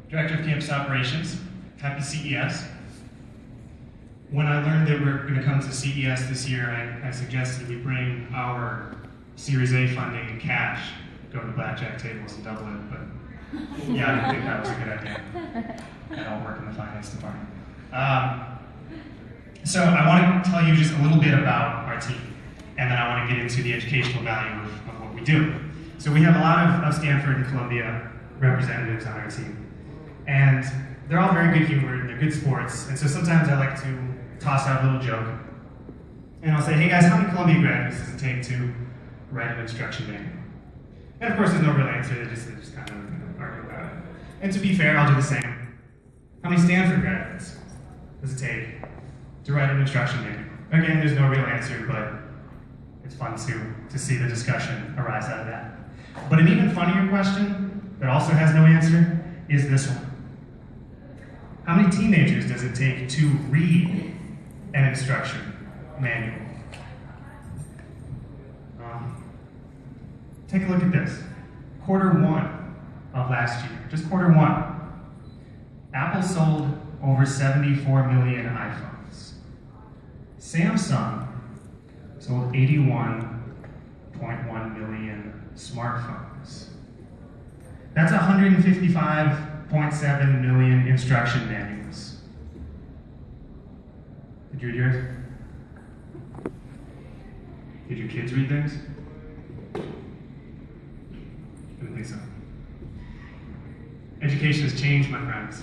Director of Campus Operations. Happy CES. When I learned that we're going to come to CES this year, I suggested we bring our Series A funding in cash, go to blackjack tables and double it, but yeah, I didn't think that was a good idea. I don't work in the finance department. So I want to tell you just a little bit about our team, and then I want to get into the educational value of what we do. So we have a lot of Stanford and Columbia representatives on our team, and they're all very good humored, and they're good sports, and so sometimes I like to toss out a little joke, and I'll say, hey guys, how many Columbia graduates does it take to write an instruction manual? And of course there's no real answer, they just kind of argue about it. And to be fair, I'll do the same. How many Stanford graduates does it take to write an instruction manual? Again, there's no real answer, but it's fun to see the discussion arise out of that. But an even funnier question that also has no answer is this one. How many teenagers does it take to read an instruction manual? Take a look at this. Q1 of last year, just Q1. Apple sold over 74 million iPhones. Samsung sold 81.1 million smartphones. That's 155.7 million instruction manuals. Did you read yours? Did your kids read theirs? I don't think so. Education has changed, my friends.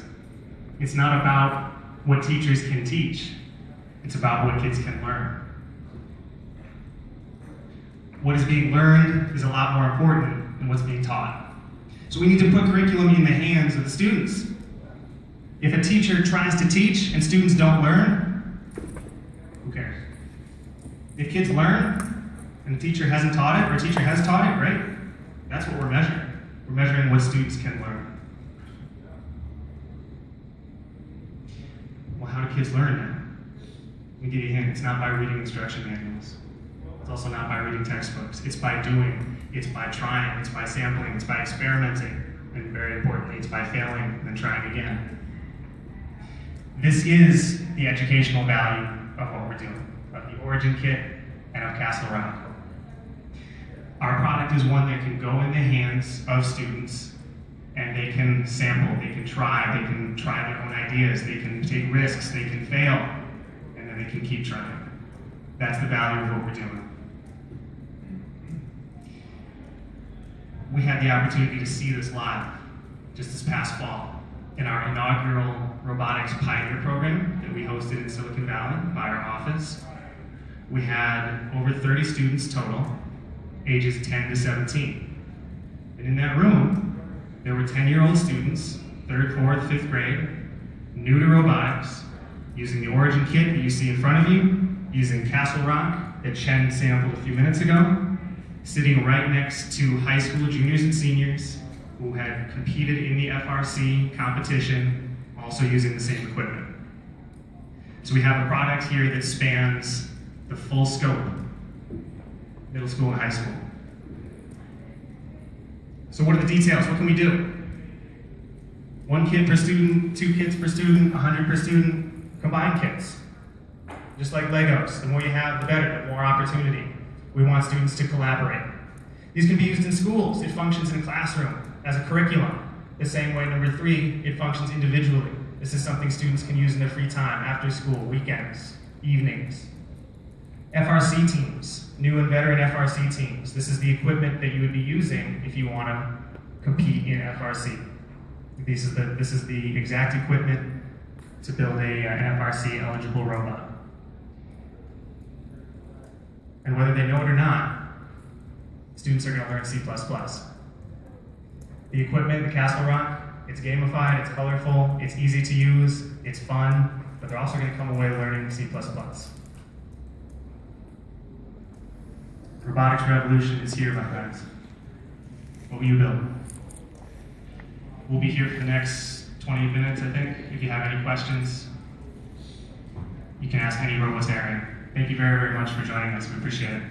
It's not about what teachers can teach. It's about what kids can learn. What is being learned is a lot more important than what's being taught. So we need to put curriculum in the hands of the students. If a teacher tries to teach and students don't learn, who cares? If kids learn and the teacher hasn't taught it, or a teacher has taught it, great. That's what we're measuring. We're measuring what students can learn. Well, how do kids learn then? Let me give you a hint. It's not by reading instruction manuals. It's also not by reading textbooks. It's by doing. It's by trying. It's by sampling. It's by experimenting. And very importantly, it's by failing and then trying again. This is the educational value of what we're doing, of the Origin Kit and of Castle Rock. Our product is one that can go in the hands of students, and they can sample, they can try their own ideas, they can take risks, they can fail, and then they can keep trying. That's the value of what we're doing. We had the opportunity to see this live just this past fall in our inaugural robotics pioneer program that we hosted in Silicon Valley by our office. We had over 30 students total, ages 10 to 17. And in that room, there were 10-year-old students, 3rd, 4th, 5th grade, new to robotics, using the Origin Kit that you see in front of you, using Castle Rock that Chen sampled a few minutes ago, sitting right next to high school juniors and seniors who had competed in the FRC competition, also using the same equipment. So we have a product here that spans the full scope, middle school and high school. So what are the details? What can we do? 1 kid per student, 2 kids per student, 100 per student, combined kits. Just like Legos, the more you have, the better, the more opportunity. We want students to collaborate. These can be used in schools. It functions in a classroom as a curriculum. The same way, number 3, it functions individually. This is something students can use in their free time, after school, weekends, evenings. FRC teams, new and veteran FRC teams. This is the equipment that you would be using if you want to compete in FRC. This is the exact equipment to build an FRC eligible robot. And whether they know it or not, students are going to learn C++. The equipment, the Castle Rock, it's gamified, it's colorful, it's easy to use, it's fun, but they're also going to come away learning C++. The robotics revolution is here, my friends. What will you build? We'll be here for the next 20 minutes, I think. If you have any questions, you can ask any robotarian. Thank you very, very much for joining us. We appreciate it.